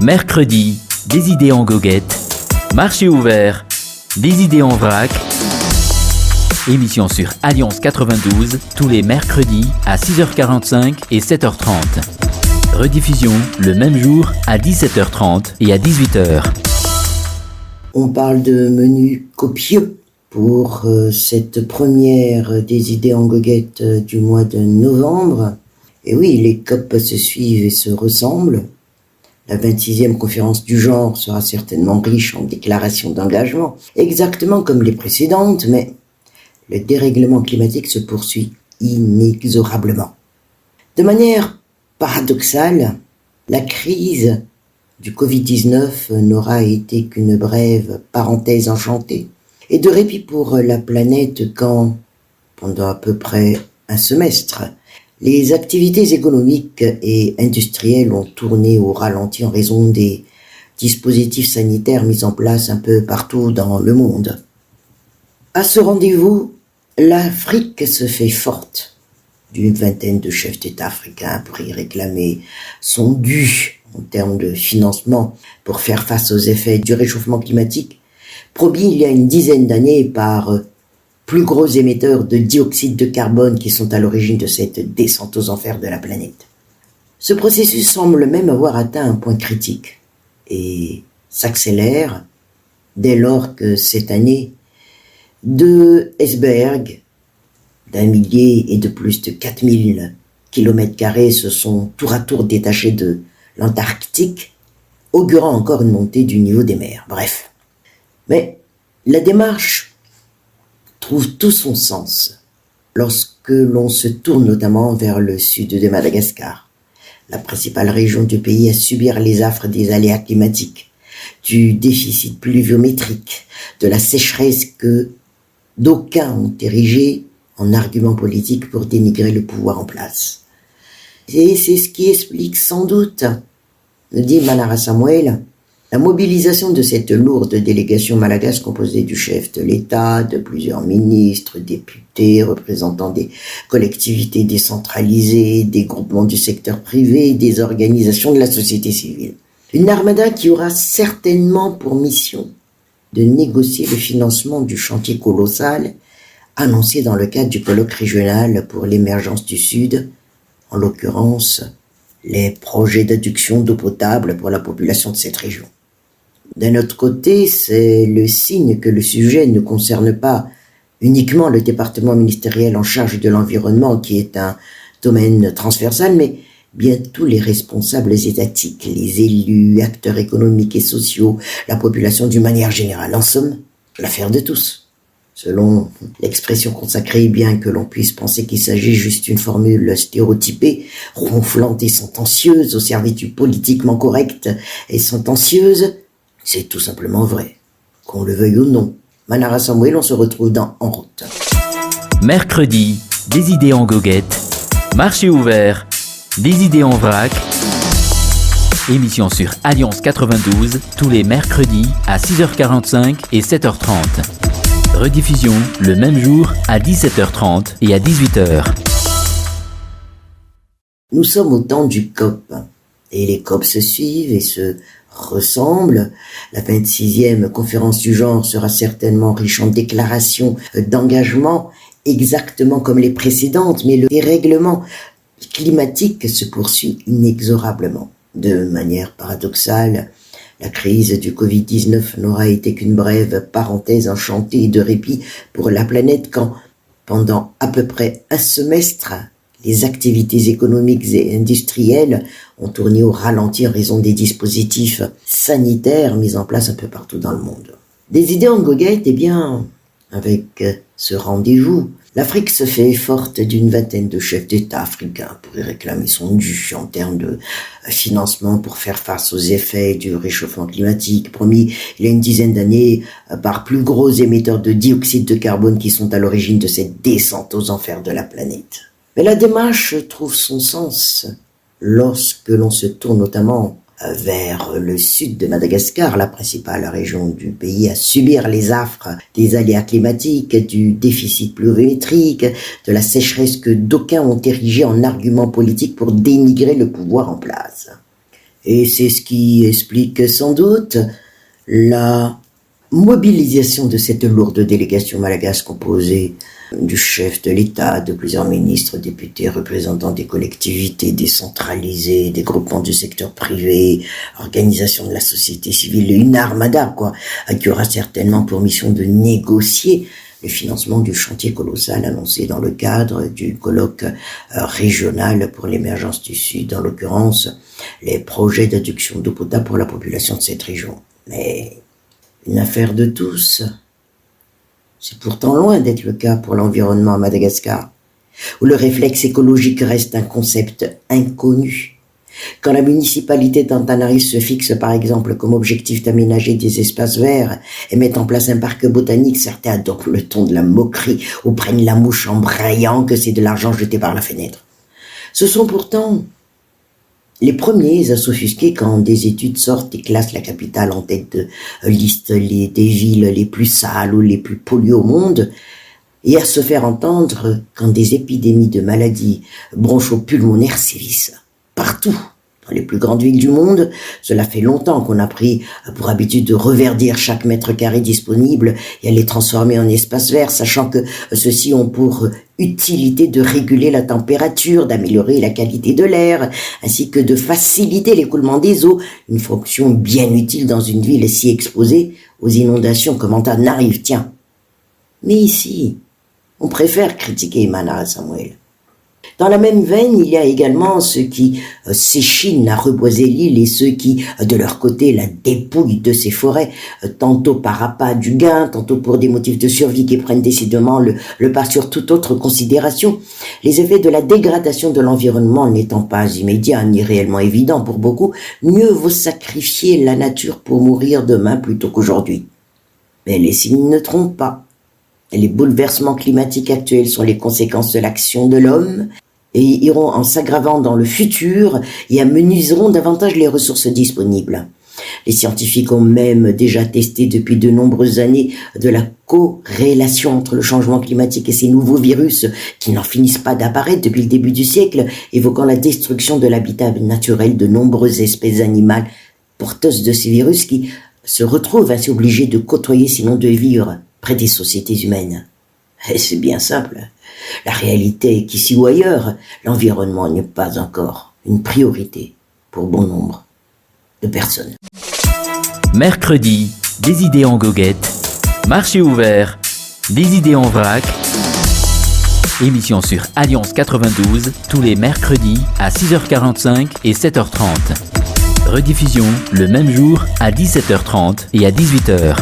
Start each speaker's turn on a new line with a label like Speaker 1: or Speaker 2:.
Speaker 1: Mercredi, des idées en goguette. Marché ouvert, des idées en vrac. Émission sur Alliance 92, tous les mercredis à 6h45 et 7h30. Rediffusion le même jour à 17h30 et à 18h.
Speaker 2: On parle de menus copieux pour cette première des idées en goguette du mois de novembre. Et oui, les COP se suivent et se ressemblent. La 26e conférence du genre sera certainement riche en déclarations d'engagement, exactement comme les précédentes, mais le dérèglement climatique se poursuit inexorablement. De manière paradoxale, la crise du Covid-19 n'aura été qu'une brève parenthèse enchantée et de répit pour la planète quand, pendant à peu près un semestre, les activités économiques et industrielles ont tourné au ralenti en raison des dispositifs sanitaires mis en place un peu partout dans le monde. À ce rendez-vous, l'Afrique se fait forte d'une vingtaine de chefs d'État africains pour y réclamer son dû en termes de financement pour faire face aux effets du réchauffement climatique, promis il y a une dizaine d'années par plus gros émetteurs de dioxyde de carbone qui sont à l'origine de cette descente aux enfers de la planète. Ce processus semble même avoir atteint un point critique et s'accélère dès lors que cette année, deux icebergs d'1 millier et de plus de 4000 km² se sont tour à tour détachés de l'Antarctique, augurant encore une montée du niveau des mers. Bref. Mais la démarche trouve tout son sens lorsque l'on se tourne notamment vers le sud de Madagascar, la principale région du pays à subir les affres des aléas climatiques, du déficit pluviométrique, de la sécheresse que d'aucuns ont érigé en argument politique pour dénigrer le pouvoir en place. Et c'est ce qui explique sans doute, nous dit Manara Samuel, la mobilisation de cette lourde délégation malagasy composée du chef de l'État, de plusieurs ministres, députés, représentants des collectivités décentralisées, des groupements du secteur privé, des organisations de la société civile. Une armada qui aura certainement pour mission de négocier le financement du chantier colossal annoncé dans le cadre du colloque régional pour l'émergence du Sud, en l'occurrence les projets d'adduction d'eau potable pour la population de cette région. D'un autre côté, c'est le signe que le sujet ne concerne pas uniquement le département ministériel en charge de l'environnement, qui est un domaine transversal, mais bien tous les responsables étatiques, les élus, acteurs économiques et sociaux, la population d'une manière générale. En somme, l'affaire de tous. Selon l'expression consacrée, bien que l'on puisse penser qu'il s'agit juste d'une formule stéréotypée, ronflante et sentencieuse, au service du politiquement correct et sentencieuse, c'est tout simplement vrai. Qu'on le veuille ou non. Manara Samuel, on se retrouve dans En route.
Speaker 1: Mercredi, des idées en goguette. Marché ouvert, des idées en vrac. Émission sur Alliance 92, tous les mercredis à 6h45 et 7h30. Rediffusion le même jour à 17h30 et à 18h.
Speaker 2: Nous sommes au temps du COP. Et les COP se suivent et se ressemblent. La 26e conférence du genre sera certainement riche en déclarations d'engagement, exactement comme les précédentes, mais le dérèglement climatique se poursuit inexorablement. De manière paradoxale, la crise du Covid-19 n'aura été qu'une brève parenthèse enchantée de répit pour la planète quand, pendant à peu près un semestre, les activités économiques et industrielles ont tourné au ralenti en raison des dispositifs sanitaires mis en place un peu partout dans le monde. Des idées en goguette, eh bien, avec ce rendez-vous, l'Afrique se fait forte d'une vingtaine de chefs d'État africains pour y réclamer son dû en termes de financement pour faire face aux effets du réchauffement climatique, promis il y a une dizaine d'années par plus gros émetteurs de dioxyde de carbone qui sont à l'origine de cette descente aux enfers de la planète. Mais la démarche trouve son sens lorsque l'on se tourne notamment vers le sud de Madagascar, la principale région du pays à subir les affres des aléas climatiques, du déficit pluviométrique, de la sécheresse que d'aucuns ont érigé en argument politique pour dénigrer le pouvoir en place. Et c'est ce qui explique sans doute la mobilisation de cette lourde délégation malagasy composée du chef de l'État, de plusieurs ministres, députés, représentants des collectivités décentralisées, des groupements du secteur privé, organisations de la société civile, une armada, qui aura certainement pour mission de négocier le financement du chantier colossal annoncé dans le cadre du colloque régional pour l'émergence du Sud, en l'occurrence les projets d'adduction d'eau potable pour la population de cette région. Mais une affaire de tous. C'est pourtant loin d'être le cas pour l'environnement à Madagascar, où le réflexe écologique reste un concept inconnu. Quand la municipalité d'Antananarivo se fixe par exemple comme objectif d'aménager des espaces verts et met en place un parc botanique, certains adoptent le ton de la moquerie ou prennent la mouche en braillant que c'est de l'argent jeté par la fenêtre. Ce sont pourtant les premiers à s'offusquer quand des études sortent et classent la capitale en tête de liste des villes les plus sales ou les plus polluées au monde, et à se faire entendre quand des épidémies de maladies bronchopulmonaires sévissent partout. Dans les plus grandes villes du monde, cela fait longtemps qu'on a pris pour habitude de reverdir chaque mètre carré disponible et à les transformer en espaces verts, sachant que ceux-ci ont pour utilité de réguler la température, d'améliorer la qualité de l'air, ainsi que de faciliter l'écoulement des eaux, une fonction bien utile dans une ville si exposée aux inondations comme Antananarivo, tiens. Mais ici, on préfère critiquer Manara Samuel. Dans la même veine, il y a également ceux qui s'échinent à reboiser l'île et ceux qui, de leur côté, la dépouillent de ses forêts, tantôt par appât du gain, tantôt pour des motifs de survie qui prennent décidément le pas sur toute autre considération. Les effets de la dégradation de l'environnement n'étant pas immédiats ni réellement évidents pour beaucoup, mieux vaut sacrifier la nature pour mourir demain plutôt qu'aujourd'hui. Mais les signes ne trompent pas. Les bouleversements climatiques actuels sont les conséquences de l'action de l'homme et iront en s'aggravant dans le futur et amenuiseront davantage les ressources disponibles. Les scientifiques ont même déjà testé depuis de nombreuses années de la corrélation entre le changement climatique et ces nouveaux virus qui n'en finissent pas d'apparaître depuis le début du siècle, évoquant la destruction de l'habitat naturel de nombreuses espèces animales porteuses de ces virus qui se retrouvent ainsi obligées de côtoyer sinon de vivre près des sociétés humaines. Et c'est bien simple. La réalité est qu'ici ou ailleurs, l'environnement n'est pas encore une priorité pour bon nombre de personnes.
Speaker 1: Mercredi, des idées en goguette. Marché ouvert, des idées en vrac. Émission sur Alliance 92, tous les mercredis à 6h45 et 7h30. Rediffusion le même jour à 17h30 et à 18h.